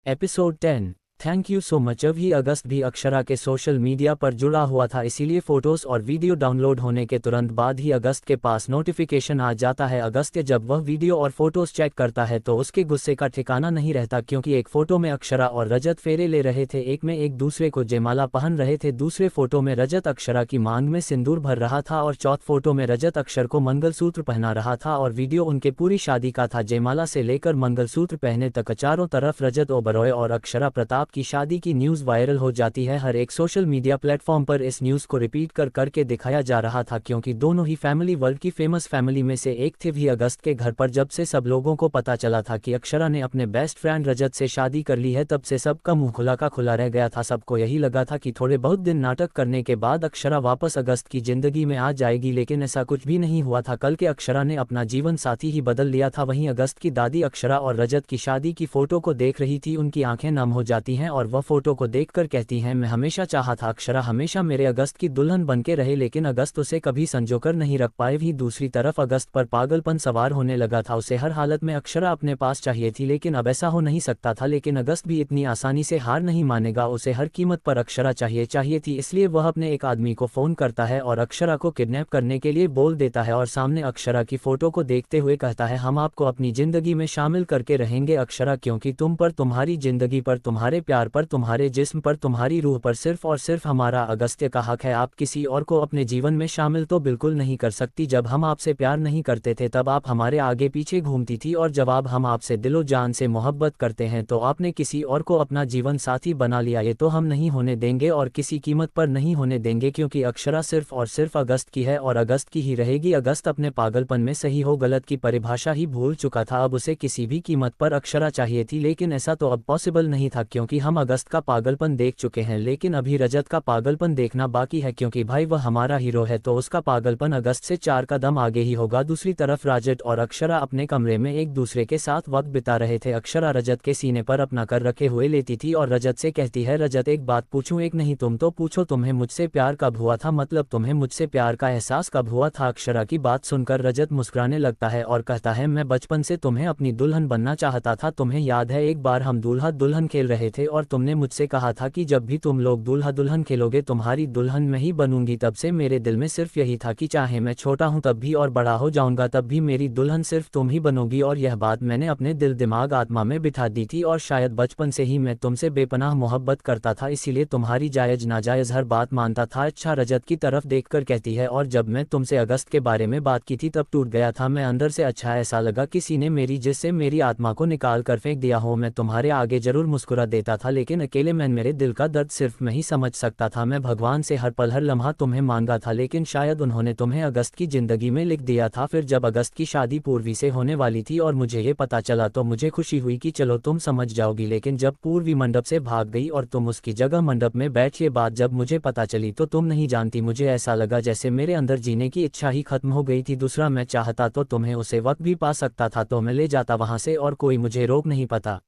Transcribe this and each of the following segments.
Episode 10। Thank you so much. अभी अगस्त भी अक्षरा के सोशल मीडिया पर जुड़ा हुआ था, इसीलिए फोटोज और वीडियो डाउनलोड होने के तुरंत बाद ही अगस्त के पास नोटिफिकेशन आ जाता है। अगस्त जब वह वीडियो और फोटोज चेक करता है तो उसके गुस्से का ठिकाना नहीं रहता, क्योंकि एक फोटो में अक्षरा और रजत फेरे ले रहे थे, एक में एक दूसरे को जयमाला पहन रहे थे, दूसरे फोटो में रजत अक्षरा की मांग में सिंदूर भर रहा था और चौथ फोटो में रजत अक्षर को मंगलसूत्र पहना रहा था। और वीडियो उनके पूरी शादी का था, जयमाला से लेकर मंगलसूत्र पहने तक। चारों तरफ रजत ओबरॉय और अक्षरा प्रताप की शादी की न्यूज़ वायरल हो जाती है। हर एक सोशल मीडिया प्लेटफॉर्म पर इस न्यूज़ को रिपीट करके दिखाया जा रहा था, क्योंकि दोनों ही फैमिली वर्ल्ड की फेमस फैमिली में से एक थे। भी अगस्त के घर पर जब से सब लोगों को पता चला था कि अक्षरा ने अपने बेस्ट फ्रेंड रजत से शादी कर ली है, तब से सबका मुंह खुला का खुला रह गया था। सबको यही लगा था कि थोड़े बहुत दिन नाटक करने के बाद अक्षरा वापस अगस्त की जिंदगी में आ जाएगी, लेकिन ऐसा कुछ भी नहीं हुआ था। कल के अक्षरा ने अपना जीवन साथी ही बदल लिया था। वहीं अगस्त की दादी अक्षरा और रजत की शादी की फोटो को देख रही थी, उनकी आंखें नम हो जाती हैं और वह फोटो को देखकर कहती हैं, मैं हमेशा चाहा था अक्षरा हमेशा मेरे अगस्त की दुल्हन बनके रहे, लेकिन अगस्त उसे कभी संजोकर नहीं रख पाए। भी दूसरी तरफ अगस्त पर पागलपन सवार होने लगा था, उसे हर हालत में अक्षरा अपने पास चाहिए थी, लेकिन अब ऐसा हो नहीं सकता था। लेकिन अगस्त भी इतनी आसानी से हार नहीं मानेगा, उसे हर कीमत पर अक्षरा चाहिए थी। इसलिए वह अपने एक आदमी को फोन करता है और अक्षरा को किडनैप करने के लिए बोल देता है और सामने अक्षरा की फोटो को देखते हुए कहता है, हम आपको अपनी जिंदगी में शामिल करके रहेंगे अक्षरा, क्योंकि तुम पर, तुम्हारी जिंदगी पर, तुम्हारे प्यार पर, तुम्हारे जिस्म पर, तुम्हारी रूह पर सिर्फ और सिर्फ हमारा अगस्त्य का हक है। आप किसी और को अपने जीवन में शामिल तो बिल्कुल नहीं कर सकती। जब हम आपसे प्यार नहीं करते थे तब आप हमारे आगे पीछे घूमती थी, और जब अब हम आपसे दिलो जान से मोहब्बत करते हैं तो आपने किसी और को अपना जीवन साथी बना लिया। ये तो हम नहीं होने देंगे और किसी कीमत पर नहीं होने देंगे, क्योंकि अक्षरा सिर्फ और सिर्फ अगस्त की है और अगस्त की ही रहेगी। अगस्त अपने पागलपन में सही हो गलत की परिभाषा ही भूल चुका था। अब उसे किसी भी कीमत पर अक्षरा चाहिए थी, लेकिन ऐसा तो अब पॉसिबल नहीं था, क्योंकि हम अगस्त का पागलपन देख चुके हैं। लेकिन अभी रजत का पागलपन देखना बाकी है, क्योंकि भाई वह हमारा हीरो है, तो उसका पागलपन अगस्त से 4 कदम आगे ही होगा। दूसरी तरफ रजत और अक्षरा अपने कमरे में एक दूसरे के साथ वक्त बिता रहे थे। अक्षरा रजत के सीने पर अपना कर रखे हुए लेती थी और रजत से कहती है, रजत एक बात पूछूं? एक नहीं तुम तो पूछो, तुम्हें मुझसे प्यार कब हुआ था? मतलब तुम्हें मुझसे प्यार का एहसास कब हुआ था? अक्षरा की बात सुनकर रजत मुस्कुराने लगता है और कहता है, मैं बचपन से तुम्हें अपनी दुल्हन बनना चाहता था। तुम्हें याद है एक बार हम दूल्हा दुल्हन खेल रहे थे और तुमने मुझसे कहा था कि जब भी तुम लोग दूल्हा दुल्हन खेलोगे तुम्हारी दुल्हन मैं ही बनूंगी। तब से मेरे दिल में सिर्फ यही था कि चाहे मैं छोटा हूं तब भी और बड़ा हो जाऊंगा तब भी मेरी दुल्हन सिर्फ तुम ही बनोगी। और यह बात मैंने अपने दिल दिमाग आत्मा में बिठा दी थी, और शायद बचपन से ही मैं तुमसे बेपनाह मोहब्बत करता था, इसीलिए तुम्हारी जायज नाजायज हर बात मानता था। अच्छा, रजत की तरफ देखकर कहती है, और जब मैं तुमसे अगस्त के बारे में बात की थी तब टूट गया था मैं अंदर से। अच्छा, ऐसा लगा किसी ने मेरी जिससे मेरी आत्मा को निकाल कर फेंक दिया हो। मैं तुम्हारे आगे जरूर मुस्कुरा देता था, लेकिन अकेले मैं मेरे दिल का दर्द सिर्फ मैं ही समझ सकता था। मैं भगवान से हर पल हर लम्हा तुम्हें मांगा था, लेकिन शायद उन्होंने तुम्हें अगस्त की जिंदगी में लिख दिया था। फिर जब अगस्त की शादी पूर्वी से होने वाली थी और मुझे ये पता चला तो मुझे खुशी हुई कि चलो तुम समझ जाओगी, लेकिन जब पूर्वी मंडप से भाग गई और तुम उसकी जगह मंडप में बैठ, ये बात जब मुझे पता चली तो तुम नहीं जानती, मुझे ऐसा लगा जैसे मेरे अंदर जीने की इच्छा ही खत्म हो गई थी। दूसरा, मैं चाहता तो तुम्हें उसे वक्त भी पा सकता था, तो मैं ले जाता वहां से और कोई मुझे रोक नहीं पाता,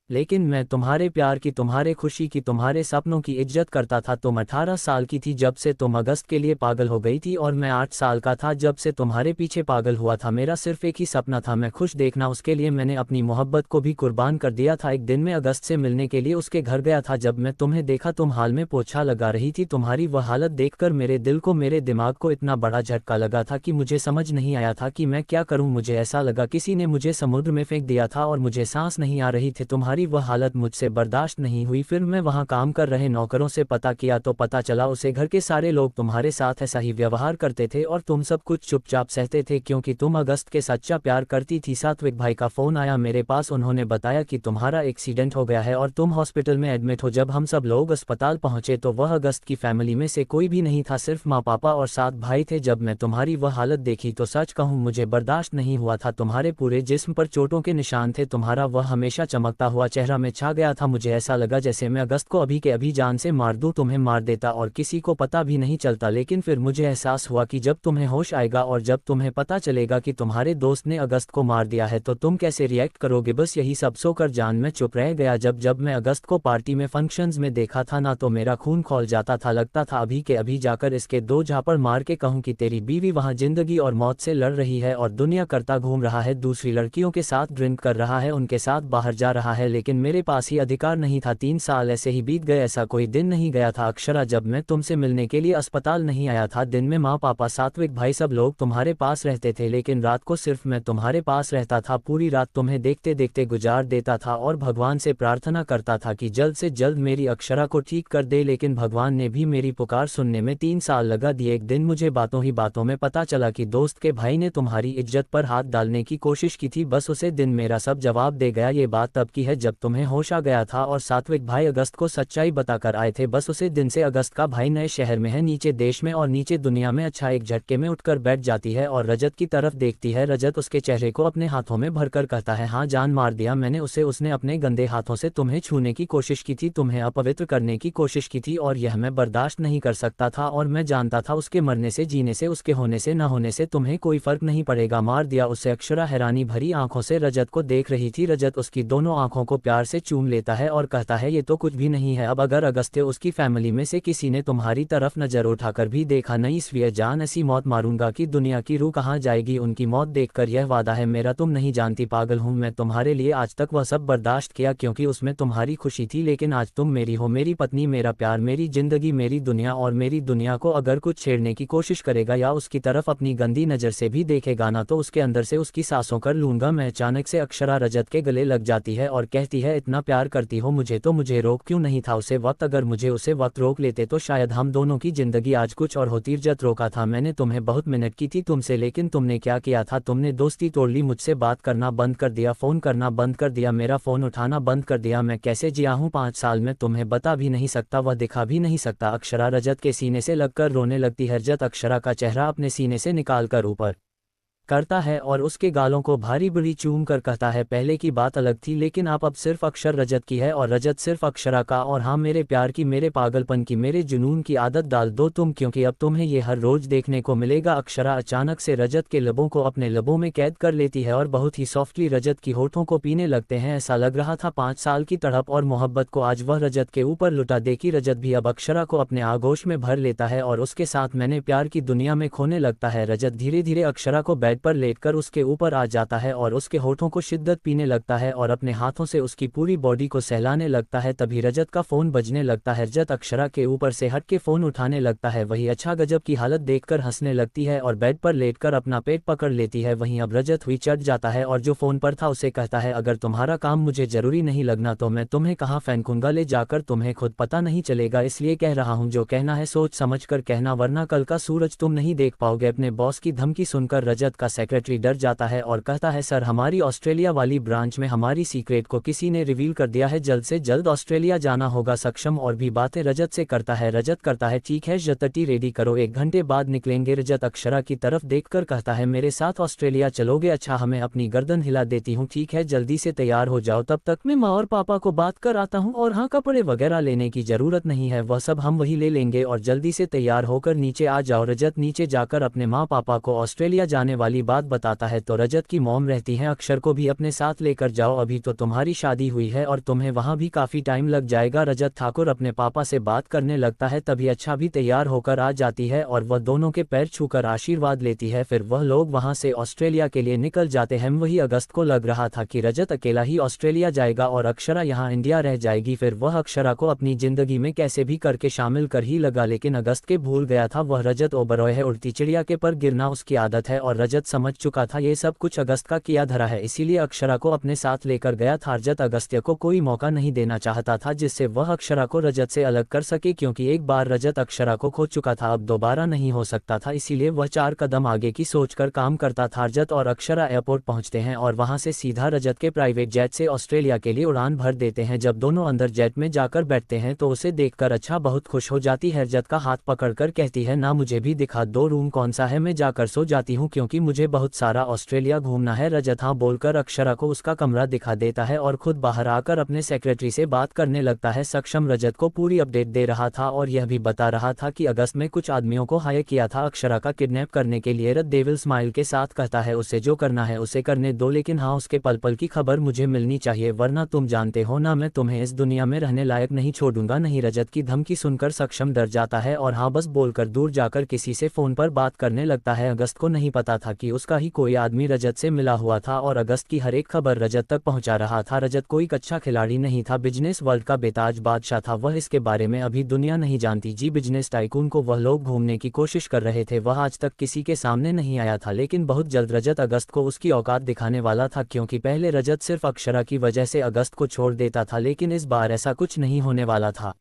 लेकिन मैं तुम्हारे प्यार की, तुम्हारे खुशी की, तुम्हारे सपनों की इज्जत करता था। तुम 18 साल की थी जब से तुम अगस्त के लिए पागल हो गई थी, और मैं 8 साल का था जब से तुम्हारे पीछे पागल हुआ था। मेरा सिर्फ एक ही सपना था, मैं खुश देखना, उसके लिए मैंने अपनी मोहब्बत को भी कुर्बान कर दिया था। एक दिन मैं अगस्त से मिलने के लिए उसके घर गया था, जब मैं तुम्हें देखा तुम हाल में पोछा लगा रही थी। तुम्हारी वह हालत देखकर मेरे दिल को, मेरे दिमाग को इतना बड़ा झटका लगा था कि मुझे समझ नहीं आया था कि मैं क्या करूं। मुझे ऐसा लगा किसी ने मुझे समुद्र में फेंक दिया था और मुझे सांस नहीं आ रही थी। तुम्हारी वह हालत मुझसे बर्दाश्त नहीं हुई। फिर मैं वहां काम कर रहे नौकरों से पता किया तो पता चला उसे घर के सारे लोग तुम्हारे साथ ऐसा ही व्यवहार करते थे और तुम सब कुछ चुपचाप सहते थे, क्योंकि तुम अगस्त के सच्चा प्यार करती थी। सात्विक भाई का फोन आया मेरे पास, उन्होंने बताया कि तुम्हारा एक्सीडेंट हो गया है और तुम हॉस्पिटल में एडमिट हो। जब हम सब लोग अस्पताल पहुंचे तो वह अगस्त की फैमिली में से कोई भी नहीं था, सिर्फ माँ पापा और 7 भाई थे। जब मैं तुम्हारी वह हालत देखी तो सच कहूँ मुझे बर्दाश्त नहीं हुआ था। तुम्हारे पूरे जिस्म पर चोटों के निशान थे, तुम्हारा वह हमेशा चमकता हुआ चेहरा में छा गया था। मुझे ऐसा लगा जैसे मैं अगस्त को अभी के अभी जान से मार दूं, तुम्हें मार देता और किसी को पता भी नहीं चलता। लेकिन फिर मुझे एहसास हुआ कि जब तुम्हें होश आएगा और जब तुम्हें पता चलेगा कि तुम्हारे दोस्त ने अगस्त को मार दिया है तो तुम कैसे रिएक्ट करोगे। बस यही सब सोकर जान में चुप रह गया। जब मैं अगस्त को पार्टी में फंक्शंस में देखा था ना, तो मेरा खून खौल जाता था। लगता था अभी के अभी जाकर इसके 2 झापड़ मार के कहूँ कि तेरी बीवी वहाँ जिंदगी और मौत से लड़ रही है और दुनिया करता घूम रहा है, दूसरी लड़कियों के साथ ड्रिंक कर रहा है, उनके साथ बाहर जा रहा है, लेकिन मेरे पास ही अधिकार नहीं था। 3 साल ऐसे ही बीत गए, ऐसा कोई दिन नहीं गया था अक्षरा जब मैं तुमसे मिलने के लिए अस्पताल नहीं आया था। दिन में माँ पापा सात्विक भाई सब लोग तुम्हारे पास रहते थे, लेकिन रात को सिर्फ मैं तुम्हारे पास रहता था। पूरी रात तुम्हें देखते देखते गुजार देता था और भगवान से प्रार्थना करता था कि जल्द से जल्द मेरी अक्षरा को ठीक कर दे, लेकिन भगवान ने भी मेरी पुकार सुनने में 3 साल लगा दिए। एक दिन मुझे बातों ही बातों में पता चला कि दोस्त के भाई ने तुम्हारी इज्जत पर हाथ डालने की कोशिश की थी। बस उसे दिन मेरा सब जवाब दे गया। ये बात तब की है जब तुम्हें होश आ गया था और सात्विक भाई अगस्त को सच्चाई बताकर आए थे। बस उसे दिन से अगस्त का भाई नए शहर में है, नीचे देश में और नीचे दुनिया में। अच्छा, एक झटके में उठकर बैठ जाती है और रजत की तरफ देखती है। रजत उसके चेहरे को अपने हाथों में भरकर कहता है, हाँ जान मार दिया मैंने उसे। उसने अपने गंदे हाथों से तुम्हें छूने की कोशिश की थी, तुम्हें अपवित्र करने की कोशिश की थी और यह मैं बर्दाश्त नहीं कर सकता था। और मैं जानता था उसके मरने से, जीने से, उसके होने से, न होने से तुम्हें कोई फर्क नहीं पड़ेगा। मार दिया उसे। अक्षरा हैरानी भरी आंखों से रजत को देख रही थी। रजत उसकी दोनों आंखों को प्यार से चूम लेता है और कहता है, ये तो कुछ भी नहीं है। अब अगर अगस्त्य उसकी फैमिली में से किसी ने तुम्हारी तरफ नजर उठाकर भी देखा नहीं, इसलिए जान ऐसी मौत मारूंगा कि दुनिया की रूह कहाँ जाएगी। उनकी मौत देखकर यह वादा है मेरा, तुम नहीं जानती पागल हूँ मैं तुम्हारे लिए। आज तक वह सब बर्दाश्त किया क्योंकि उसमें तुम्हारी खुशी थी, लेकिन आज तुम मेरी हो, मेरी पत्नी, मेरा प्यार, मेरी जिंदगी, मेरी दुनिया। और मेरी दुनिया को अगर कुछ छेड़ने की कोशिश करेगा या उसकी तरफ अपनी गंदी नज़र से भी देखेगा ना, तो उसके अंदर से उसकी सांसों कर लूंगा मैं। अचानक से अक्षरा रजत के गले लग जाती है और कहती है, इतना प्यार करती हो मुझे तो मुझे रोक क्यों नहीं था उसे वक्त? अगर मुझे उसे वक्त रोक लेते तो शायद हम दोनों की जिंदगी आज कुछ और होती। रजत रोका था मैंने तुम्हें, बहुत मिनट की थी तुमसे, लेकिन तुमने क्या किया था? तुमने दोस्ती तोड़ ली, मुझसे बात करना बंद कर दिया, फ़ोन करना बंद कर दिया, मेरा फ़ोन उठाना बंद कर दिया। मैं कैसे जिया हूँ 5 साल में तुम्हें बता भी नहीं सकता, वह दिखा भी नहीं सकता। अक्षरा रजत के सीने से लगकर रोने लगती है। रजत अक्षरा का चेहरा अपने सीने से निकालकर ऊपर करता है और उसके गालों को भारी बुरी चूम कर कहता है, पहले की बात अलग थी, लेकिन आप अब सिर्फ अक्षर रजत की है और रजत सिर्फ अक्षरा का। और हाँ, मेरे प्यार की, मेरे पागलपन की, मेरे जुनून की आदत डाल दो तुम, क्योंकि अब तुम्हें ये हर रोज देखने को मिलेगा। अक्षरा अचानक से रजत के लबों को अपने लबों में कैद कर लेती है और बहुत ही सॉफ्टली रजत की होठों को पीने लगते हैं। ऐसा लग रहा था 5 साल की तड़प और मोहब्बत को आज वह रजत के ऊपर लुटा देगी। रजत भी अब अक्षरा को अपने आगोश में भर लेता है और उसके साथ मैंने प्यार की दुनिया में खोने लगता है। रजत धीरे धीरे अक्षरा को बेड पर लेटकर उसके ऊपर आ जाता है और उसके होठों को शिद्दत पीने लगता है और अपने हाथों से उसकी पूरी बॉडी को सहलाने लगता है। तभी रजत का फोन बजने लगता है। रजत अक्षरा के ऊपर से हट के फोन उठाने लगता है। वही अच्छा गजब की हालत देखकर हंसने लगती है और बेड पर लेटकर अपना पेट पकड़ लेती है। वहीं अब रजत हुई चढ़ जाता है और जो फोन पर था उसे कहता है, अगर तुम्हारा काम मुझे जरूरी नहीं लगना तो मैं तुम्हें कहाँ फेंकूंगा ले जाकर, तुम्हें खुद पता नहीं चलेगा, इसलिए कह रहा हूँ जो कहना है सोच समझ कर कहना, वरना कल का सूरज तुम नहीं देख पाओगे। अपने बॉस की धमकी सुनकर रजत का सेक्रेटरी डर जाता है और कहता है, सर हमारी ऑस्ट्रेलिया वाली ब्रांच में हमारी सीक्रेट को किसी ने रिवील कर दिया है, जल्द से जल्द ऑस्ट्रेलिया जाना होगा। सक्षम और भी बातें रजत से करता है। रजत करता है, ठीक है जतटी रेडी करो, 1 घंटे बाद निकलेंगे। रजत अक्षरा की तरफ देखकर कहता है, मेरे साथ ऑस्ट्रेलिया चलोगे? अच्छा, हमें अपनी गर्दन हिला देती हूँ, ठीक है जल्दी से तैयार हो जाओ, तब तक मैं माँ और पापा को बात कर आता हूँ। और हाँ, कपड़े वगैरह लेने की जरूरत नहीं है, वह सब हम वही ले लेंगे और जल्दी से तैयार होकर नीचे आ जाओ। रजत नीचे जाकर अपने माँ पापा को ऑस्ट्रेलिया जाने वाली बात बताता है तो रजत की मॉम रहती हैं, अक्षर को भी अपने साथ लेकर जाओ, अभी तो तुम्हारी शादी हुई है और तुम्हें वहाँ भी काफी टाइम लग जाएगा। रजत ठाकुर अपने पापा से बात करने लगता है, तभी अच्छा भी तैयार होकर आ जाती है और वह दोनों के पैर छूकर आशीर्वाद लेती है। फिर वह लोग वहाँ से ऑस्ट्रेलिया के लिए निकल जाते हैं। वही अगस्त को लग रहा था कि रजत अकेला ही ऑस्ट्रेलिया जाएगा और अक्षरा यहाँ इंडिया रह जाएगी। फिर वह अक्षरा को अपनी जिंदगी में कैसे भी करके शामिल कर ही लगा, लेकिन अगस्त के भूल गया था वह रजत ओबरॉय है, उड़ती चिड़िया के पर गिरना उसकी आदत है और रजत समझ चुका था ये सब कुछ अगस्त का किया धरा है, इसीलिए अक्षरा को अपने साथ लेकर गया था। रजत अगस्त्य को कोई मौका नहीं देना चाहता था जिससे वह अक्षरा को रजत से अलग कर सके, क्योंकि एक बार रजत अक्षरा को खो चुका था, अब दोबारा नहीं हो सकता था, इसीलिए वह 4 कदम आगे की सोचकर काम करता था। रजत और अक्षरा एयरपोर्ट पहुंचते हैं और वहां से सीधा रजत के प्राइवेट जेट से ऑस्ट्रेलिया के लिए उड़ान भर देते हैं। जब दोनों अंदर जेट में जाकर बैठते हैं तो उसे देखकर अच्छा बहुत खुश हो जाती है। रजत का हाथ पकड़कर कहती है, ना मुझे भी दिखा दो रूम कौन सा है, मैं जाकर सो जाती हूँ क्योंकि मुझे बहुत सारा ऑस्ट्रेलिया घूमना है। रजत हाँ बोलकर अक्षरा को उसका कमरा दिखा देता है और खुद बाहर आकर अपने सेक्रेटरी से बात करने लगता है। सक्षम रजत को पूरी अपडेट दे रहा था और यह भी बता रहा था कि अगस्त में कुछ आदमियों को हायर किया था अक्षरा का किडनैप करने के लिए। रजत डेविल स्माइल के साथ कहता है, उसे जो करना है उसे करने दो, लेकिन हाँ उसके पल पल की खबर मुझे मिलनी चाहिए, वरना तुम जानते हो ना मैं तुम्हें इस दुनिया में रहने लायक नहीं छोड़ूंगा। नहीं। रजत की धमकी सुनकर सक्षम डर जाता है और हाँ बस बोलकर दूर जाकर किसी से फोन पर बात करने लगता है। अगस्त को नहीं पता था कि उसका ही कोई आदमी रजत से मिला हुआ था और अगस्त की हर एक खबर रजत तक पहुंचा रहा था। रजत कोई कच्चा खिलाड़ी नहीं था, बिजनेस वर्ल्ड का बेताज बादशाह था। वह इसके बारे में अभी दुनिया नहीं जानती। जी बिजनेस टाइकून को वह लोग घूमने की कोशिश कर रहे थे, वह आज तक किसी के सामने नहीं आया था, लेकिन बहुत जल्द रजत अगस्त को उसकी औकात दिखाने वाला था। क्योंकि पहले रजत सिर्फ अक्षरा की वजह से अगस्त को छोड़ देता था, लेकिन इस बार ऐसा कुछ नहीं होने वाला था।